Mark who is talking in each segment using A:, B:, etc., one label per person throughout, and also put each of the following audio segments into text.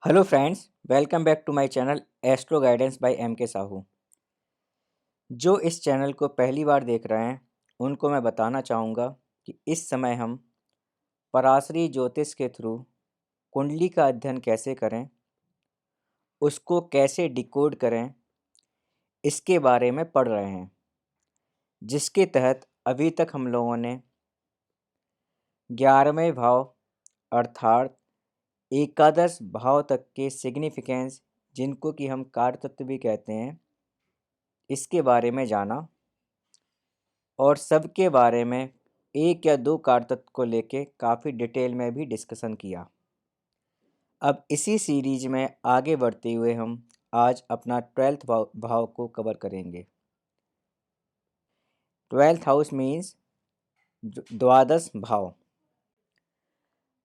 A: Hello friends, welcome back to my channel astro guidance by M K Sahu. जो इस channel को पहली बार देख रहे हैं उनको मैं बताना चाहूँगा कि इस समय हम पराशरी ज्योतिष के थ्रू कुंडली का अध्ययन कैसे करें, उसको कैसे डिकोड करें, इसके बारे में पढ़ रहे हैं, जिसके तहत अभी तक हम लोगों ने 11वें भाव अर्थात एकादश भाव तक के सिग्निफिकेंस, जिनको कि हम कार तत्व भी कहते हैं, इसके बारे में जाना और सबके बारे में एक या दो कारतत्व को लेके काफ़ी डिटेल में भी डिस्कशन किया। अब इसी सीरीज में आगे बढ़ते हुए हम आज अपना 12th भाव को कवर करेंगे। 12th हाउस मीन्स द्वादश भाव।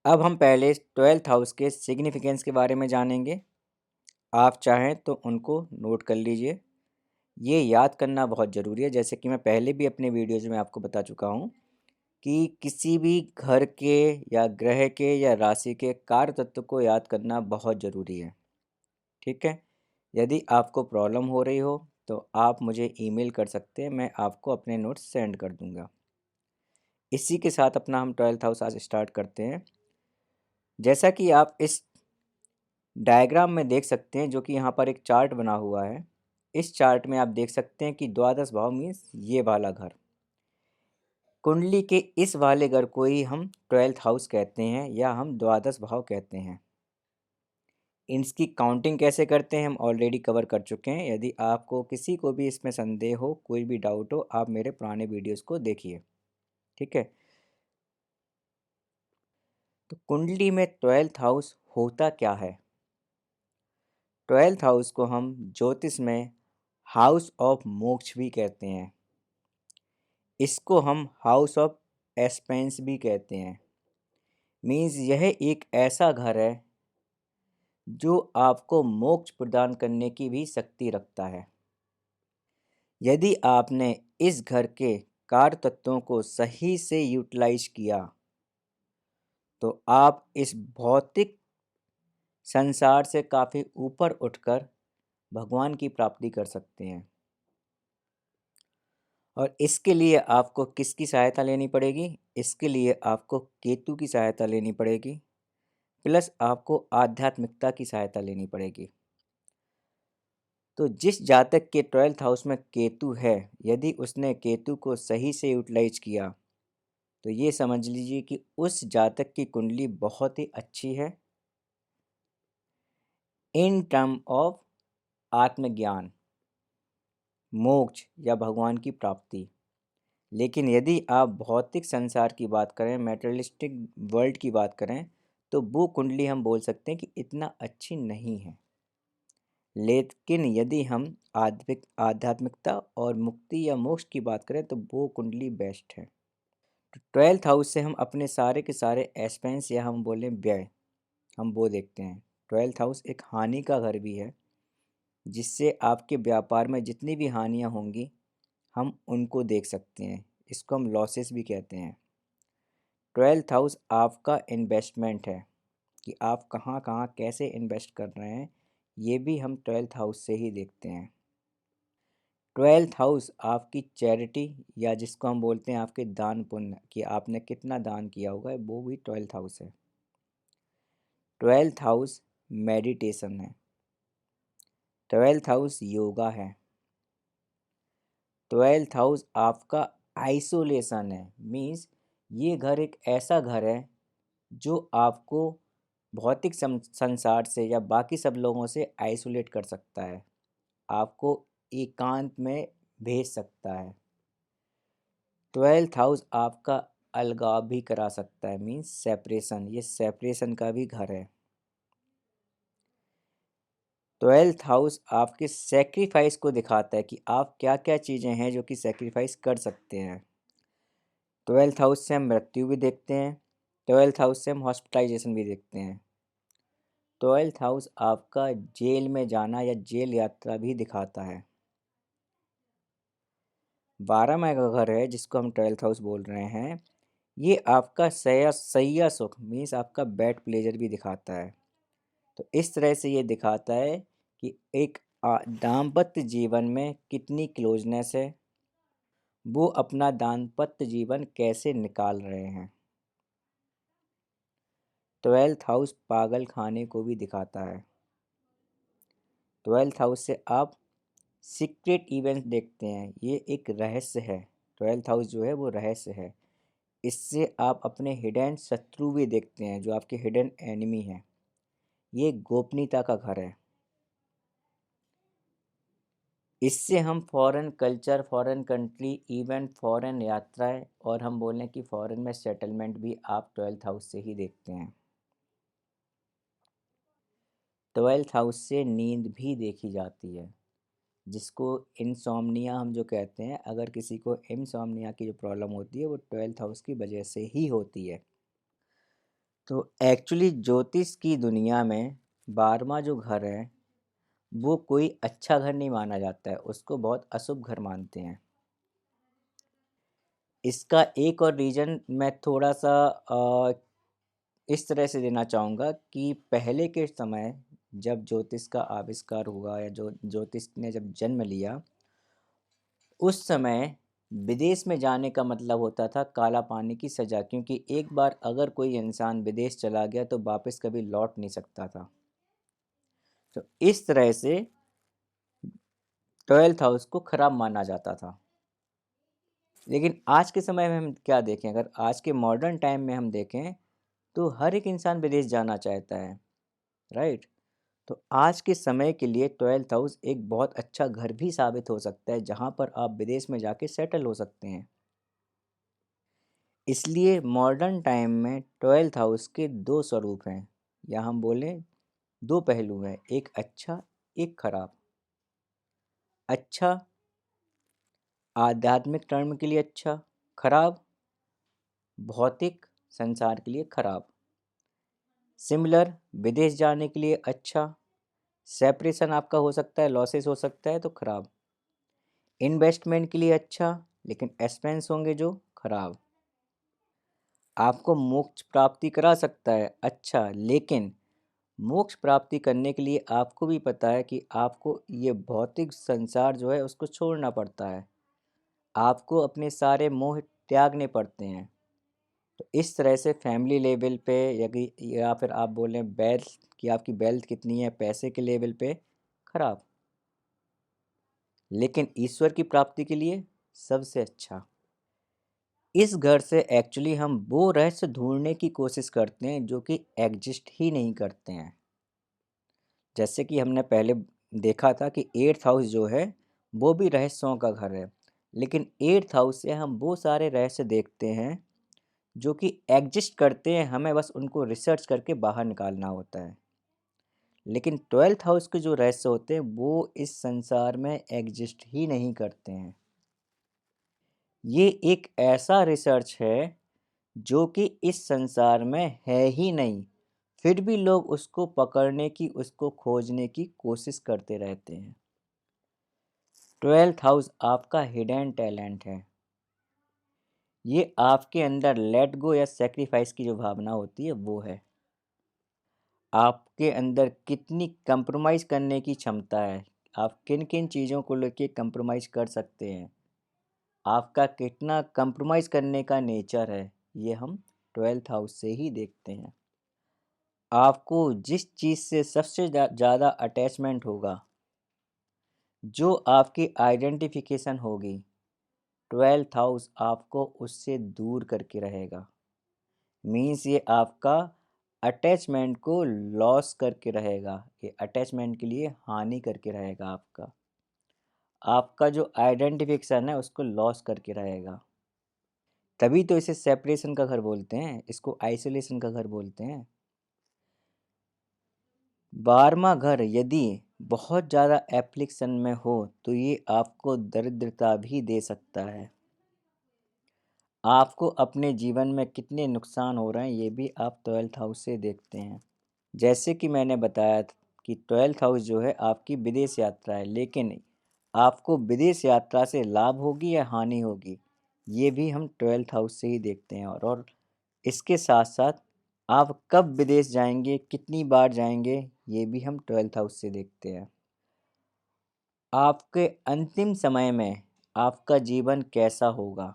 A: अब हम पहले 12th हाउस के सिग्निफिकेंस के बारे में जानेंगे। आप चाहें तो उनको नोट कर लीजिए। ये याद करना बहुत ज़रूरी है, जैसे कि मैं पहले भी अपने वीडियोज़ में आपको बता चुका हूँ कि किसी भी घर के या ग्रह के या राशि के कार्य तत्व को याद करना बहुत ज़रूरी है। ठीक है, यदि आपको प्रॉब्लम हो रही हो तो आप मुझे ईमेल कर सकते हैं, मैं आपको अपने नोट्स सेंड कर दूंगा। इसी के साथ अपना हम 12th हाउस आज स्टार्ट करते हैं। जैसा कि आप इस डायग्राम में देख सकते हैं, जो कि यहाँ पर एक चार्ट बना हुआ है। इस चार्ट में आप देख सकते हैं कि द्वादश भाव मीन्स ये वाला घर, कुंडली के इस वाले घर को ही हम 12th हाउस कहते हैं या हम द्वादश भाव कहते हैं। इसकी काउंटिंग कैसे करते हैं हम ऑलरेडी कवर कर चुके हैं। यदि आपको किसी को भी इसमें संदेह हो, कोई भी डाउट हो, आप मेरे पुराने वीडियोस को देखिए। ठीक है, तो कुंडली में 12th हाउस होता क्या है? 12th हाउस को हम ज्योतिष में हाउस ऑफ मोक्ष भी कहते हैं। इसको हम हाउस ऑफ एस्पेंस भी कहते हैं। मीन्स यह एक ऐसा घर है जो आपको मोक्ष प्रदान करने की भी शक्ति रखता है। यदि आपने इस घर के कार्य तत्वों को सही से यूटिलाइज किया तो आप इस भौतिक संसार से काफ़ी ऊपर उठकर भगवान की प्राप्ति कर सकते हैं। और इसके लिए आपको किसकी सहायता लेनी पड़ेगी? इसके लिए आपको केतु की सहायता लेनी पड़ेगी, प्लस आपको आध्यात्मिकता की सहायता लेनी पड़ेगी। तो जिस जातक के 12th हाउस में केतु है, यदि उसने केतु को सही से यूटिलाइज किया तो ये समझ लीजिए कि उस जातक की कुंडली बहुत ही अच्छी है इन टर्म ऑफ आत्मज्ञान, मोक्ष या भगवान की प्राप्ति। लेकिन यदि आप भौतिक संसार की बात करें, मैटेरियलिस्टिक वर्ल्ड की बात करें, तो वो कुंडली हम बोल सकते हैं कि इतना अच्छी नहीं है। लेकिन यदि हम आध्यात्मिकता और मुक्ति या मोक्ष की बात करें तो वो कुंडली बेस्ट है। तो 12th हाउस से हम अपने सारे के सारे एक्सपेंस या हम बोलें व्यय, हम वो देखते हैं। 12th हाउस एक हानि का घर भी है, जिससे आपके व्यापार में जितनी भी हानियाँ होंगी हम उनको देख सकते हैं। इसको हम लॉसेस भी कहते हैं। 12th हाउस आपका इन्वेस्टमेंट है कि आप कहाँ कहाँ कैसे इन्वेस्ट कर रहे हैं, ये भी हम 12th हाउस से ही देखते हैं। 12th हाउस आपकी चैरिटी या जिसको हम बोलते हैं आपके दान पुण्य, कि आपने कितना दान किया होगा, वो भी 12th हाउस है। 12th हाउस मेडिटेशन है। 12th हाउस योगा है। 12th हाउस आपका आइसोलेशन है। मीन्स ये घर एक ऐसा घर है जो आपको भौतिक संसार से या बाकी सब लोगों से आइसोलेट कर सकता है, आपको एकांत में भेज सकता है। 12th हाउस आपका अलगाव भी करा सकता है, मीन्स सेपरेशन, ये सेपरेशन का भी घर है। 12th हाउस आपके सेक्रीफाइस को दिखाता है कि आप क्या क्या चीज़ें हैं जो कि सेक्रीफाइस कर सकते हैं। 12th हाउस से हम मृत्यु भी देखते हैं। 12th हाउस से हम हॉस्पिटलाइजेशन भी देखते हैं। 12th हाउस आपका जेल में जाना या जेल यात्रा भी दिखाता है। 12वां का घर है जिसको हम 12th हाउस बोल रहे हैं, ये आपका सैया सुख मीन्स आपका बेड प्लेजर भी दिखाता है। तो इस तरह से ये दिखाता है कि एक दाम्पत्य जीवन में कितनी क्लोजनेस है, वो अपना दाम्पत्य जीवन कैसे निकाल रहे हैं। 12th हाउस पागल खाने को भी दिखाता है। 12th हाउस से आप सीक्रेट इवेंट्स देखते हैं, ये एक रहस्य है। 12th हाउस जो है वो रहस्य है। इससे आप अपने हिडन शत्रु भी देखते हैं, जो आपके हिडन एनिमी हैं। ये गोपनीयता का घर है। इससे हम foreign culture, foreign country, event, foreign यात्राएं और हम बोलें कि फॉरेन में सेटलमेंट भी आप 12th हाउस से ही देखते हैं। 12th हाउस से नींद भी देखी जाती है, जिसको इंसोम्निया हम जो कहते हैं। अगर किसी को इंसोम्निया की जो प्रॉब्लम होती है वो 12th हाउस की वजह से ही होती है। तो एक्चुअली ज्योतिष की दुनिया में 12वां जो घर है वो कोई अच्छा घर नहीं माना जाता है, उसको बहुत अशुभ घर मानते हैं। इसका एक और रीज़न मैं थोड़ा सा इस तरह से देना चाहूँगा कि पहले के समय जब ज्योतिष का आविष्कार हुआ या जो ज्योतिष ने जब जन्म लिया, उस समय विदेश में जाने का मतलब होता था काला पानी की सज़ा, क्योंकि एक बार अगर कोई इंसान विदेश चला गया तो वापस कभी लौट नहीं सकता था। तो इस तरह से 12th हाउस को खराब माना जाता था। लेकिन आज के समय में हम क्या देखें, अगर आज के मॉडर्न टाइम में हम देखें तो हर एक इंसान विदेश जाना चाहता है, राइट। तो आज के समय के लिए 12th हाउस एक बहुत अच्छा घर भी साबित हो सकता है, जहाँ पर आप विदेश में जाके सेटल हो सकते हैं। इसलिए मॉडर्न टाइम में 12th हाउस के दो स्वरूप हैं, या हम बोलें दो पहलू हैं, एक अच्छा, एक खराब। अच्छा आध्यात्मिक टर्म के लिए अच्छा, खराब भौतिक संसार के लिए खराब। सिमिलर विदेश जाने के लिए अच्छा, सेपरेशन आपका हो सकता है, लॉसेस हो सकता है तो खराब। इन्वेस्टमेंट के लिए अच्छा, लेकिन एक्सपेंस होंगे जो खराब। आपको मोक्ष प्राप्ति करा सकता है अच्छा, लेकिन मोक्ष प्राप्ति करने के लिए आपको भी पता है कि आपको ये भौतिक संसार जो है उसको छोड़ना पड़ता है, आपको अपने सारे मोह त्यागने पड़ते हैं। तो इस तरह से फैमिली लेवल पे या फिर आप बोलें वेल्थ कि आपकी वेल्थ कितनी है, पैसे के लेवल पे खराब, लेकिन ईश्वर की प्राप्ति के लिए सबसे अच्छा। इस घर से एक्चुअली हम वो रहस्य ढूंढने की कोशिश करते हैं जो कि एग्जिस्ट ही नहीं करते हैं। जैसे कि हमने पहले देखा था कि 8th हाउस जो है वो भी रहस्यों का घर है, लेकिन 8th हाउस से हम वो सारे रहस्य देखते हैं जो कि एग्जिस्ट करते हैं, हमें बस उनको रिसर्च करके बाहर निकालना होता है। लेकिन 12th हाउस के जो रहस्य होते हैं वो इस संसार में एग्जिस्ट ही नहीं करते हैं। ये एक ऐसा रिसर्च है जो कि इस संसार में है ही नहीं, फिर भी लोग उसको पकड़ने की, उसको खोजने की कोशिश करते रहते हैं। 12th हाउस आपका हिडन टैलेंट है। ये आपके अंदर लेट गो या सेक्रीफाइस की जो भावना होती है वो है। आपके अंदर कितनी कंप्रोमाइज़ करने की क्षमता है, आप किन किन चीज़ों को लेके कंप्रोमाइज़ कर सकते हैं, आपका कितना कंप्रोमाइज़ करने का नेचर है, ये हम 12th हाउस से ही देखते हैं। आपको जिस चीज़ से सबसे ज़्यादा अटैचमेंट होगा, जो आपकी आइडेंटिफिकेशन होगी, 12th हाउस आपको उससे दूर करके रहेगा। मीन्स ये आपका अटैचमेंट को लॉस करके रहेगा, ये अटैचमेंट के लिए हानि करके रहेगा। आपका जो आइडेंटिफिकेशन है उसको लॉस करके रहेगा। तभी तो इसे सेपरेशन का घर बोलते हैं, इसको आइसोलेशन का घर बोलते हैं। 12वां घर यदि बहुत ज़्यादा एप्लिकेशन में हो तो ये आपको दरिद्रता भी दे सकता है। आपको अपने जीवन में कितने नुकसान हो रहे हैं ये भी आप 12th हाउस से देखते हैं। जैसे कि मैंने बताया कि 12th हाउस जो है आपकी विदेश यात्रा है, लेकिन आपको विदेश यात्रा से लाभ होगी या हानि होगी, ये भी हम 12th हाउस से ही देखते हैं। और इसके साथ साथ आप कब विदेश जाएंगे, कितनी बार जाएंगे, ये भी हम 12th हाउस से देखते हैं। आपके अंतिम समय में आपका जीवन कैसा होगा,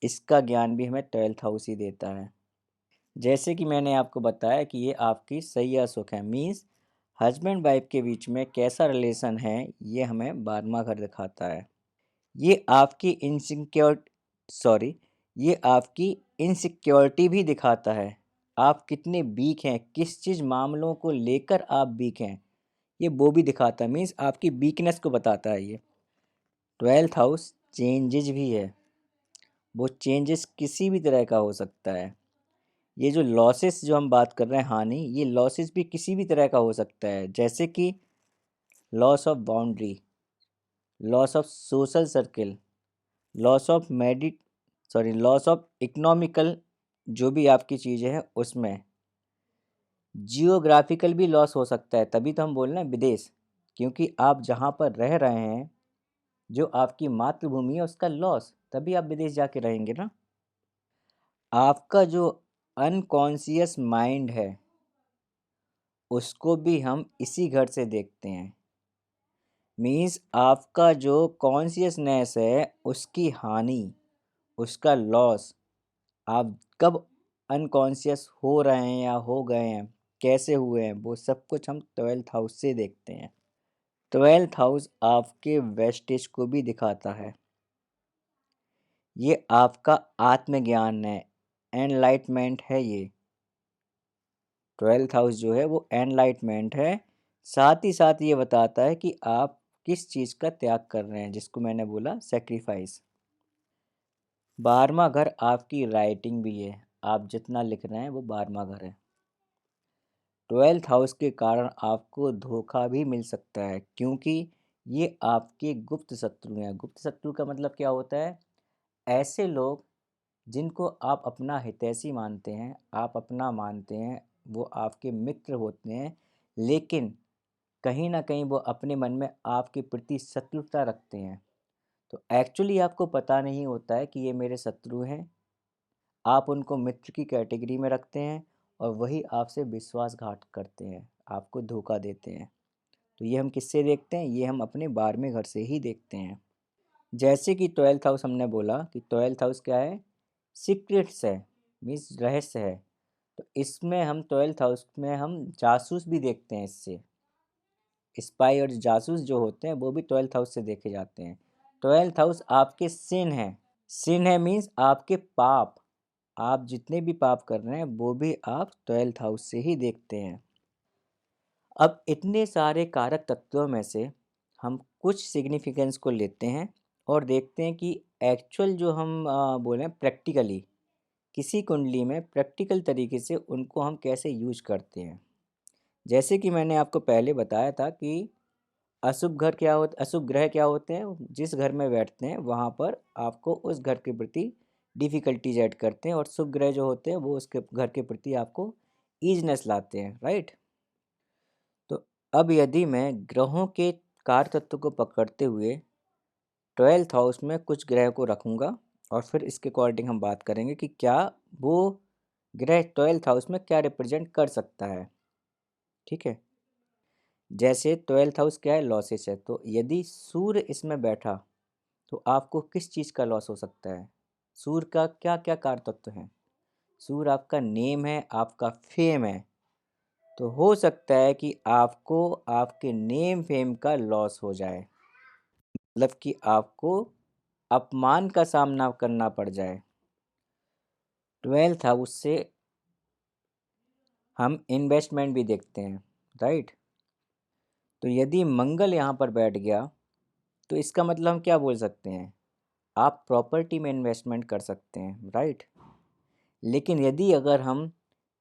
A: इसका ज्ञान भी हमें 12th हाउस ही देता है। जैसे कि मैंने आपको बताया कि ये आपकी सही या सुख है, मीन्स हस्बैंड वाइफ के बीच में कैसा रिलेशन है, ये हमें 12वां घर दिखाता है। ये आपकी ये आपकी इनसिक्योरिटी भी दिखाता है। आप कितने वीक हैं, किस चीज़ मामलों को लेकर आप वीक हैं, ये वो भी दिखाता है, मीन्स आपकी वीकनेस को बताता है ये। 12th हाउस चेंजेज भी है, वो चेंजेस किसी भी तरह का हो सकता है। ये जो लॉसेस जो हम बात कर रहे हैं, हानि, ये लॉसेस भी किसी भी तरह का हो सकता है, जैसे कि loss of boundary, loss of social circle, loss of economical, जो भी आपकी चीज़ें हैं उसमें जियोग्राफिकल भी लॉस हो सकता है। तभी तो हम बोल रहे हैं विदेश, क्योंकि आप जहाँ पर रह रहे हैं, जो आपकी मातृभूमि है, उसका लॉस, तभी आप विदेश जाके रहेंगे ना। आपका जो अनकॉन्शियस माइंड है, उसको भी हम इसी घर से देखते हैं। मीन्स आपका जो कॉन्शियसनेस है, उसकी हानि, उसका लॉस, आप कब अनकॉन्शियस हो रहे हैं या हो गए हैं, कैसे हुए हैं, वो सब कुछ हम 12th हाउस से देखते हैं। 12th हाउस आपके वेस्टेज को भी दिखाता है। ये आपका आत्मज्ञान है, एनलाइटमेंट है ये। 12th हाउस जो है वो एनलाइटमेंट है। साथ ही साथ ये बताता है कि आप किस चीज़ का त्याग कर रहे हैं, जिसको मैंने बोला सेक्रीफाइस। 12वां घर आपकी राइटिंग भी है, आप जितना लिख रहे हैं वो 12वां घर है। 12th हाउस के कारण आपको धोखा भी मिल सकता है, क्योंकि ये आपके गुप्त शत्रु हैं। गुप्त शत्रु का मतलब क्या होता है? ऐसे लोग जिनको आप अपना हितैषी मानते हैं, आप अपना मानते हैं, वो आपके मित्र होते हैं, लेकिन कहीं न कहीं वो अपने मन में आपके प्रति शत्रुता रखते हैं। तो एक्चुअली आपको पता नहीं होता है कि ये मेरे शत्रु हैं, आप उनको मित्र की कैटेगरी में रखते हैं और वही आपसे विश्वासघात करते हैं, आपको धोखा देते हैं। तो ये हम किससे देखते हैं? ये हम अपने 12वें घर से ही देखते हैं। जैसे कि 12th हाउस हमने बोला कि 12th हाउस क्या है? सीक्रेट्स है, मीन्स रहस्य है। तो इसमें हम 12th हाउस में हम जासूस भी देखते हैं इससे। स्पाई और जासूस जो होते हैं वो भी 12th हाउस से देखे जाते हैं। 12th हाउस आपके सिन है। सिन है मीन्स आपके पाप। आप जितने भी पाप कर रहे हैं वो भी आप 12th हाउस से ही देखते हैं। अब इतने सारे कारक तत्वों में से हम कुछ सिग्निफिकेंस को लेते हैं और देखते हैं कि एक्चुअल जो हम बोलें प्रैक्टिकली, किसी कुंडली में प्रैक्टिकल तरीके से उनको हम कैसे यूज करते हैं। जैसे कि मैंने आपको पहले बताया था कि अशुभ ग्रह क्या होते हैं? जिस घर में बैठते हैं वहाँ पर आपको उस घर के प्रति डिफ़िकल्टीज ऐड करते हैं, और शुभ ग्रह जो होते हैं वो उसके घर के प्रति आपको ईज़नेस लाते हैं, राइट? तो अब यदि मैं ग्रहों के कार्य तत्व को पकड़ते हुए 12th हाउस में कुछ ग्रह को रखूँगा, और फिर इसके अकॉर्डिंग हम बात करेंगे कि क्या वो ग्रह 12th हाउस में क्या रिप्रेजेंट कर सकता है, ठीक है? जैसे 12th हाउस क्या है? लॉसेस है। तो यदि सूर्य इसमें बैठा तो आपको किस चीज़ का लॉस हो सकता है? सूर्य का क्या क्या कार्य तत्व हैं? सूर्य आपका नेम है, आपका फेम है। तो हो सकता है कि आपको आपके नेम फेम का लॉस हो जाए, मतलब कि आपको अपमान का सामना करना पड़ जाए। 12th हाउस से हम इन्वेस्टमेंट भी देखते हैं, राइट? तो यदि मंगल यहाँ पर बैठ गया तो इसका मतलब हम क्या बोल सकते हैं? आप प्रॉपर्टी में इन्वेस्टमेंट कर सकते हैं, राइट? लेकिन यदि अगर हम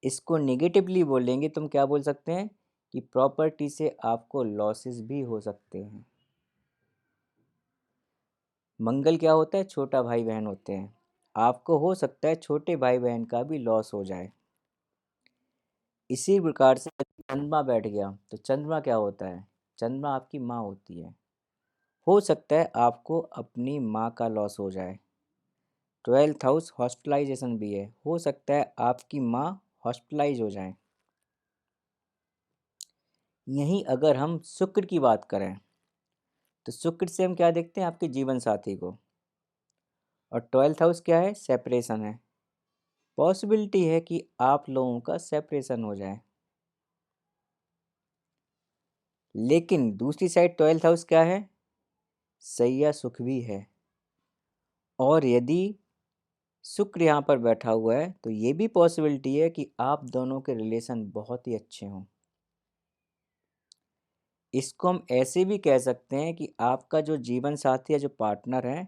A: इसको नेगेटिवली बोलेंगे तो हम क्या बोल सकते हैं कि प्रॉपर्टी से आपको लॉसेस भी हो सकते हैं। मंगल क्या होता है? छोटा भाई बहन होते हैं। आपको हो सकता है छोटे भाई बहन का भी लॉस हो जाए। इसी प्रकार से यदि चंद्रमा बैठ गया तो चंद्रमा क्या होता है? चंद्रमा आपकी माँ होती है। हो सकता है आपको अपनी माँ का लॉस हो जाए। 12th हाउस हॉस्पिटलाइजेशन भी है। हो सकता है आपकी माँ हॉस्पिटलाइज हो जाएं। यहीं अगर हम शुक्र की बात करें तो शुक्र से हम क्या देखते हैं, आपके जीवन साथी को। और 12th हाउस क्या है, सेपरेशन है। पॉसिबिलिटी है कि आप लोगों का सेपरेशन हो जाए। लेकिन दूसरी साइड 12th हाउस क्या है, सैया सुख भी है। और यदि शुक्र यहाँ पर बैठा हुआ है तो ये भी पॉसिबिलिटी है कि आप दोनों के रिलेशन बहुत ही अच्छे हों। इसको हम ऐसे भी कह सकते हैं कि आपका जो जीवन साथी या जो पार्टनर है,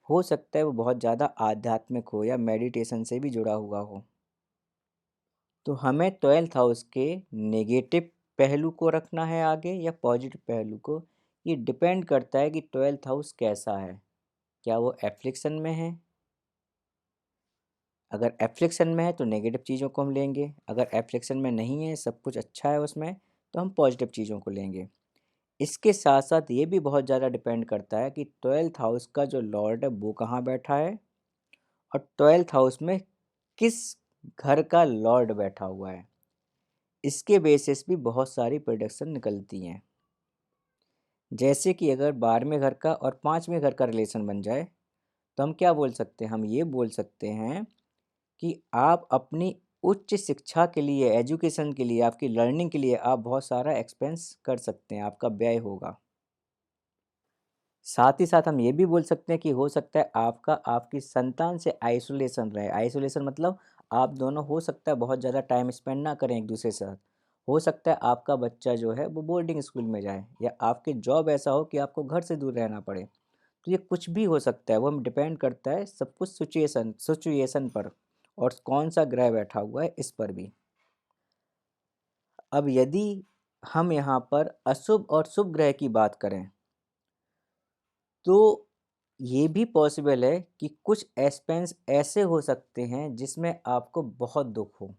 A: हो सकता है वो बहुत ज़्यादा आध्यात्मिक हो या मेडिटेशन से भी जुड़ा हुआ हो। तो हमें 12th हाउस के नेगेटिव पहलू को रखना है आगे या पॉजिटिव पहलू को, ये डिपेंड करता है कि 12th हाउस कैसा है। क्या वो एफ्लिक्शन में है? अगर एफ्लिक्शन में है तो नेगेटिव चीज़ों को हम लेंगे, अगर एफ्लिक्शन में नहीं है, सब कुछ अच्छा है उसमें, तो हम पॉजिटिव चीज़ों को लेंगे। इसके साथ साथ ये भी बहुत ज़्यादा डिपेंड करता है कि 12th हाउस का जो लॉर्ड है वो कहाँ बैठा है, और 12th हाउस में किस घर का लॉर्ड बैठा हुआ है। इसके बेसिस भी बहुत सारी प्रेडिक्शन निकलती हैं। जैसे कि अगर 12वें घर का और 5वें घर का रिलेशन बन जाए तो हम क्या बोल सकते हैं, हम ये बोल सकते हैं कि आप अपनी उच्च शिक्षा के लिए, एजुकेशन के लिए, आपकी लर्निंग के लिए आप बहुत सारा एक्सपेंस कर सकते हैं, आपका व्यय होगा। साथ ही साथ हम ये भी बोल सकते हैं कि हो सकता है आपका आपकी संतान से आइसोलेशन रहे। आइसोलेशन मतलब आप दोनों हो सकता है बहुत ज़्यादा टाइम स्पेंड ना करें एक दूसरे के साथ। हो सकता है आपका बच्चा जो है वो बोर्डिंग स्कूल में जाए, या आपके जॉब ऐसा हो कि आपको घर से दूर रहना पड़े। तो ये कुछ भी हो सकता है, वो हम डिपेंड करता है सब कुछ सिचुएशन सिचुएशन पर, और कौन सा ग्रह बैठा हुआ है इस पर भी। अब यदि हम यहाँ पर अशुभ और शुभ ग्रह की बात करें तो ये भी पॉसिबल है कि कुछ एस्पेंस ऐसे हो सकते हैं जिसमें आपको बहुत दुख हो,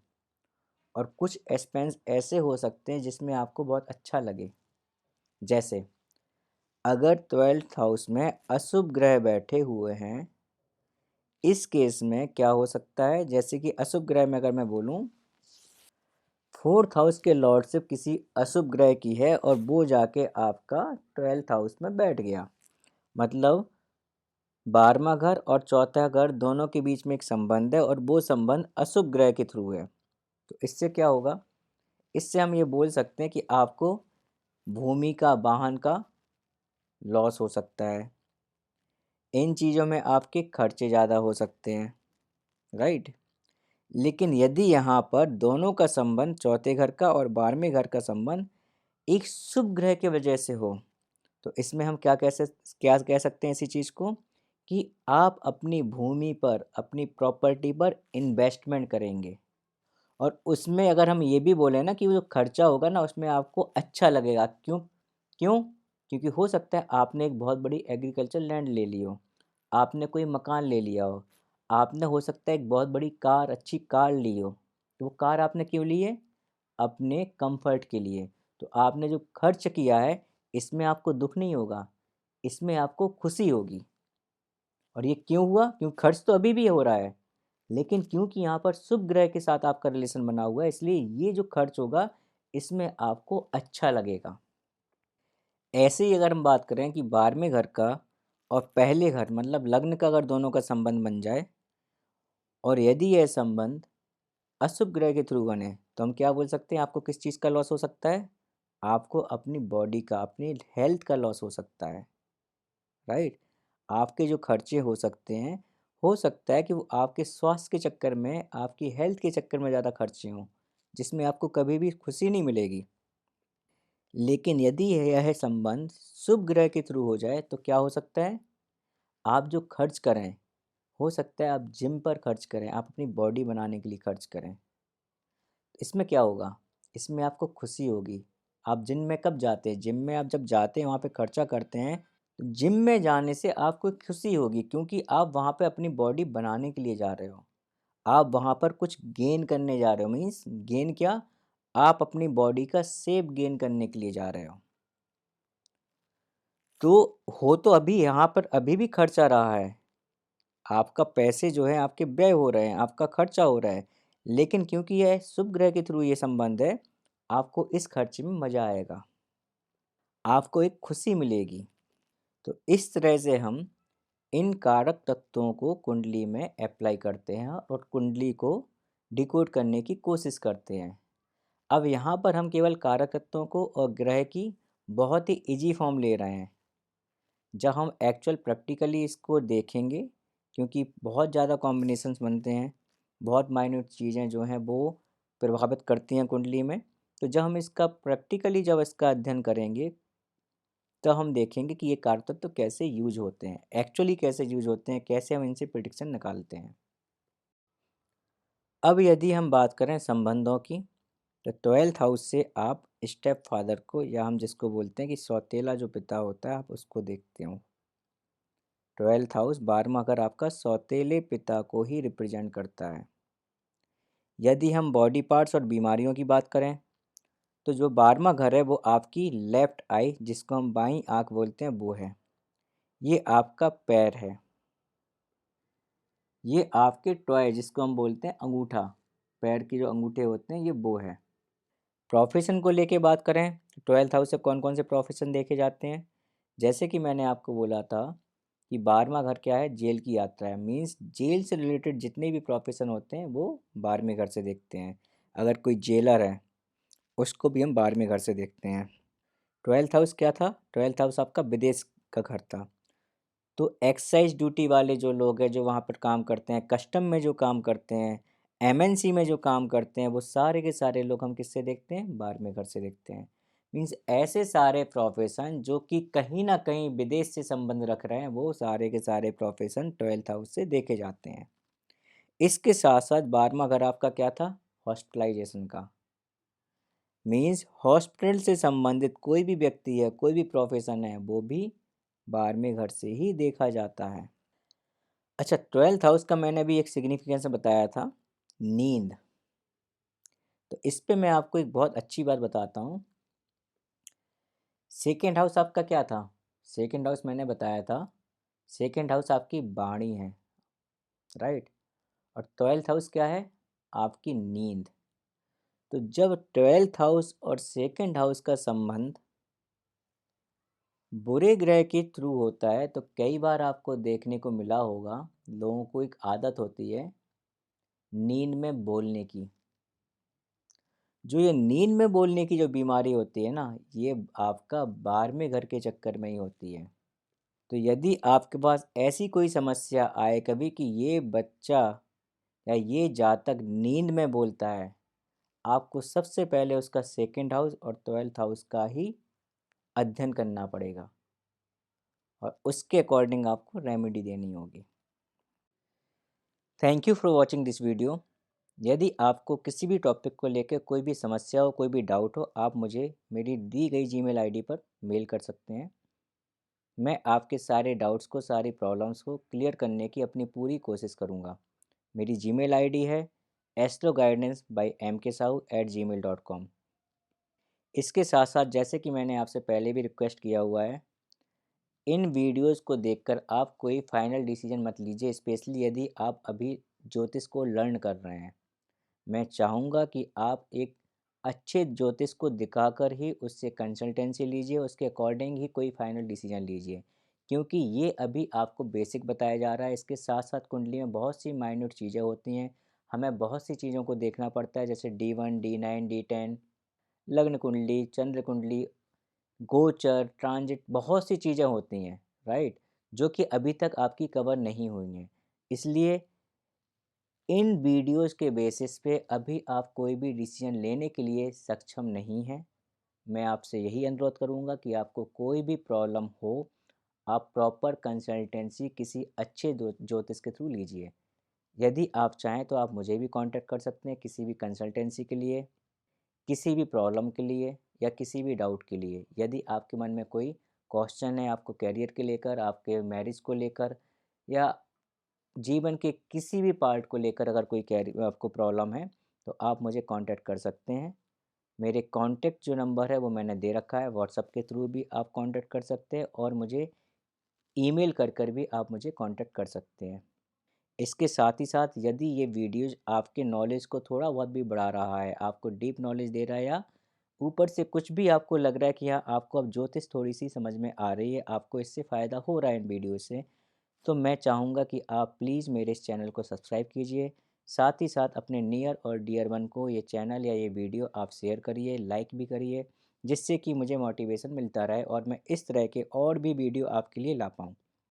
A: और कुछ एस्पेंस ऐसे हो सकते हैं जिसमें आपको बहुत अच्छा लगे। जैसे अगर 12th हाउस में अशुभ ग्रह बैठे हुए हैं, इस केस में क्या हो सकता है, जैसे कि अशुभ ग्रह में अगर मैं बोलूं, 4th हाउस के लॉर्डशिप किसी अशुभ ग्रह की है और वो जाके आपका 12th हाउस में बैठ गया, मतलब 12वां घर और चौथा घर दोनों के बीच में एक संबंध है और वो संबंध अशुभ ग्रह के थ्रू है। तो इससे क्या होगा, इससे हम ये बोल सकते हैं कि आपको भूमि का, वाहन का लॉस हो सकता है। इन चीज़ों में आपके खर्चे ज़्यादा हो सकते हैं, राइट। लेकिन यदि यहाँ पर दोनों का संबंध, चौथे घर का और 12वें घर का संबंध एक शुभ ग्रह की वजह से हो, तो इसमें हम क्या कह सकते हैं इसी चीज़ को, कि आप अपनी भूमि पर, अपनी प्रॉपर्टी पर इन्वेस्टमेंट करेंगे। और उसमें अगर हम ये भी बोले ना कि वो जो खर्चा होगा ना उसमें आपको अच्छा लगेगा। क्यों? क्यों? क्योंकि हो सकता है आपने एक बहुत बड़ी एग्रीकल्चर लैंड ले ली हो, आपने कोई मकान ले लिया हो, आपने हो सकता है एक बहुत बड़ी कार, अच्छी कार ली हो। तो वो कार आपने क्यों ली है? अपने कंफर्ट के लिए। तो आपने जो खर्च किया है इसमें आपको दुख नहीं होगा, इसमें आपको खुशी होगी। और ये क्यों हुआ? क्योंकि खर्च तो अभी भी हो रहा है, लेकिन क्योंकि यहाँ पर शुभ ग्रह के साथ आपका रिलेशन बना हुआ है, इसलिए ये जो खर्च होगा इसमें आपको अच्छा लगेगा। ऐसे ही अगर हम बात करें कि 12वें घर का और पहले घर मतलब लग्न का अगर दोनों का संबंध बन जाए, और यदि यह संबंध अशुभ ग्रह के थ्रू बने, तो हम क्या बोल सकते हैं, आपको किस चीज़ का लॉस हो सकता है? आपको अपनी बॉडी का, अपनी हेल्थ का लॉस हो सकता है, राइट। आपके जो खर्चे हो सकते हैं, हो सकता है कि वो आपके स्वास्थ्य के चक्कर में, आपकी हेल्थ के चक्कर में ज़्यादा खर्चे हों, जिसमें आपको कभी भी खुशी नहीं मिलेगी। लेकिन यदि यह संबंध शुभ ग्रह के थ्रू हो जाए तो क्या हो सकता है, आप जो खर्च करें, हो सकता है आप जिम पर खर्च करें, आप अपनी बॉडी बनाने के लिए खर्च करें। इसमें क्या होगा, इसमें आपको खुशी होगी। आप जिम में कब जाते हैं? जिम में आप जब जाते हैं, वहाँ पे खर्चा करते हैं, तो जिम में जाने से आपको एक खुशी होगी, क्योंकि आप वहाँ पे अपनी बॉडी बनाने के लिए जा रहे हो। आप वहाँ पर कुछ गेन करने जा रहे हो, मीन्स गेन क्या? आप अपनी बॉडी का शेप गेन करने के लिए जा रहे हो। तो हो तो अभी यहाँ पर अभी भी खर्च आ रहा है, आपका पैसे जो है आपके व्यय हो रहे हैं, आपका खर्चा हो रहा है, लेकिन क्योंकि यह शुभ ग्रह के थ्रू ये संबंध है, आपको इस खर्च में मज़ा आएगा, आपको एक खुशी मिलेगी। तो इस तरह से हम इन कारक तत्वों को कुंडली में अप्लाई करते हैं और कुंडली को डिकोड करने की कोशिश करते हैं। अब यहाँ पर हम केवल कारक तत्वों को और ग्रह की बहुत ही इजी फॉर्म ले रहे हैं। जब हम एक्चुअल प्रैक्टिकली इसको देखेंगे, क्योंकि बहुत ज़्यादा कॉम्बिनेशंस बनते हैं, बहुत माइन्यूट चीज़ें जो हैं वो प्रभावित करती हैं कुंडली में। तो जब हम इसका प्रैक्टिकली जब इसका अध्ययन करेंगे, तो हम देखेंगे कि ये कारक तत्व कैसे यूज होते हैं, एक्चुअली कैसे यूज होते हैं, कैसे हम इनसे प्रिडिक्शन निकालते हैं। अब यदि हम बात करें संबंधों की, तो 12th हाउस से आप स्टेप फादर को, या हम जिसको बोलते हैं कि सौतेला जो पिता होता है, आप उसको देखते हो। 12th हाउस 12वां घर आपका सौतेले पिता को ही रिप्रेजेंट करता है। यदि हम बॉडी पार्ट्स और बीमारियों की बात करें, तो जो 12वां घर है वो आपकी लेफ्ट आई, जिसको हम बाईं आंख बोलते हैं, वो है। ये आपका पैर है। ये आपके टॉय, जिसको हम बोलते हैं अंगूठा, पैर के जो अंगूठे होते हैं, ये वो है। प्रोफेशन को लेके बात करें, तो 12th हाउस से कौन कौन से प्रोफेशन देखे जाते हैं। जैसे कि मैंने आपको बोला था कि 12वां घर क्या है, जेल की यात्रा है। मीन्स जेल से रिलेटेड जितने भी प्रोफेशन होते हैं वो 12वें घर से देखते हैं। अगर कोई जेलर है, उसको भी हम 12वें घर से देखते हैं। 12th हाउस क्या था, 12th हाउस आपका विदेश का घर था। तो एक्साइज ड्यूटी वाले जो लोग हैं, जो वहाँ पर काम करते हैं, कस्टम में जो काम करते हैं, एमएनसी में जो काम करते हैं, वो सारे के सारे लोग हम किससे देखते हैं, 12वें घर से देखते हैं। मीन्स ऐसे सारे प्रोफेशन जो कि कहीं ना कहीं विदेश से संबंध रख रहे हैं, वो सारे के सारे प्रोफेशन 12th हाउस से देखे जाते हैं। इसके साथ साथ 12वां घर आपका क्या था, हॉस्पिटलाइजेशन का। मीन्स हॉस्पिटल से संबंधित कोई भी व्यक्ति है, कोई भी प्रोफेशन है, वो भी 12वें घर से ही देखा जाता है। अच्छा, 12th हाउस का मैंने भी एक सिग्निफिकेंस बताया था, नींद। तो इस पे मैं आपको एक बहुत अच्छी बात बताता हूँ। सेकेंड हाउस आपका क्या था, सेकेंड हाउस मैंने बताया था, सेकेंड हाउस आपकी वाणी है, राइट। और 12th हाउस क्या है, आपकी नींद। तो जब 12th हाउस और सेकेंड हाउस का संबंध बुरे ग्रह के थ्रू होता है, तो कई बार आपको देखने को मिला होगा, लोगों को एक आदत होती है नींद में बोलने की। जो ये नींद में बोलने की जो बीमारी होती है ना, ये आपका 12वें घर के चक्कर में ही होती है। तो यदि आपके पास ऐसी कोई समस्या आए कभी कि ये बच्चा या ये जातक नींद में बोलता है, आपको सबसे पहले उसका सेकेंड हाउस और 12th हाउस का ही अध्ययन करना पड़ेगा और उसके अकॉर्डिंग आपको रेमेडी देनी होगी। Thank you for watching this video. यदि आपको किसी भी टॉपिक को लेकर कोई भी समस्या हो, कोई भी डाउट हो, आप मुझे मेरी दी गई जीमेल आईडी पर मेल कर सकते हैं। मैं आपके सारे डाउट्स को, सारी प्रॉब्लम्स को क्लियर करने की अपनी पूरी कोशिश करूँगा। मेरी जीमेल आईडी है astroguidance@mksahu@gmail.com। इसके साथ साथ, जैसे कि मैंने आपसे पहले भी रिक्वेस्ट किया हुआ है, इन वीडियोस को देखकर आप कोई फाइनल डिसीजन मत लीजिए, स्पेशली यदि आप अभी ज्योतिष को लर्न कर रहे हैं। मैं चाहूँगा कि आप एक अच्छे ज्योतिष को दिखाकर ही उससे कंसल्टेंसी लीजिए, उसके अकॉर्डिंग ही कोई फाइनल डिसीजन लीजिए, क्योंकि ये अभी आपको बेसिक बताया जा रहा है। इसके साथ साथ कुंडली में बहुत सी माइन्यूट चीज़ें होती हैं, हमें बहुत सी चीज़ों को देखना पड़ता है, जैसे D1, D9, D10, लग्न कुंडली, चंद्र कुंडली, गोचर, ट्रांजिट, बहुत सी चीज़ें होती हैं, राइट, जो कि अभी तक आपकी कवर नहीं हुई हैं। इसलिए इन वीडियोस के बेसिस पे अभी आप कोई भी डिसीजन लेने के लिए सक्षम नहीं हैं। मैं आपसे यही अनुरोध करूंगा कि आपको कोई भी प्रॉब्लम हो, आप प्रॉपर कंसल्टेंसी किसी अच्छे ज्योतिष के थ्रू लीजिए। यदि आप चाहें तो आप मुझे भी कांटेक्ट कर सकते हैं किसी भी कंसल्टेंसी के लिए, किसी भी प्रॉब्लम के लिए, या किसी भी डाउट के लिए। यदि आपके मन में कोई क्वेश्चन है, आपको करियर के लेकर, आपके मैरिज को लेकर, या जीवन के किसी भी पार्ट को लेकर अगर कोई आपको प्रॉब्लम है, तो आप मुझे कांटेक्ट कर सकते हैं। मेरे कांटेक्ट जो नंबर है वो मैंने दे रखा है, व्हाट्सएप के थ्रू भी आप कांटेक्ट कर सकते हैं और मुझे ईमेल कर कर भी आप मुझे कांटेक्ट कर सकते हैं। इसके साथ ही साथ यदि ये वीडियोज़ आपके नॉलेज को थोड़ा बहुत भी बढ़ा रहा है, आपको डीप नॉलेज दे रहा है या ऊपर से कुछ भी आपको लग रहा है कि हाँ, आपको अब ज्योतिष थोड़ी-सी समझ में आ रही है, आपको इससे फ़ायदा हो रहा है इन वीडियो से, तो मैं चाहूँगा कि आप प्लीज़ मेरे इस चैनल को सब्सक्राइब कीजिए। साथ ही साथ अपने नियर और डियर वन को ये चैनल या ये वीडियो आप शेयर करिए, लाइक भी करिए, जिससे कि मुझे मोटिवेशन मिलता रहे और मैं इस तरह के और भी वीडियो आपके लिए ला पाऊँ।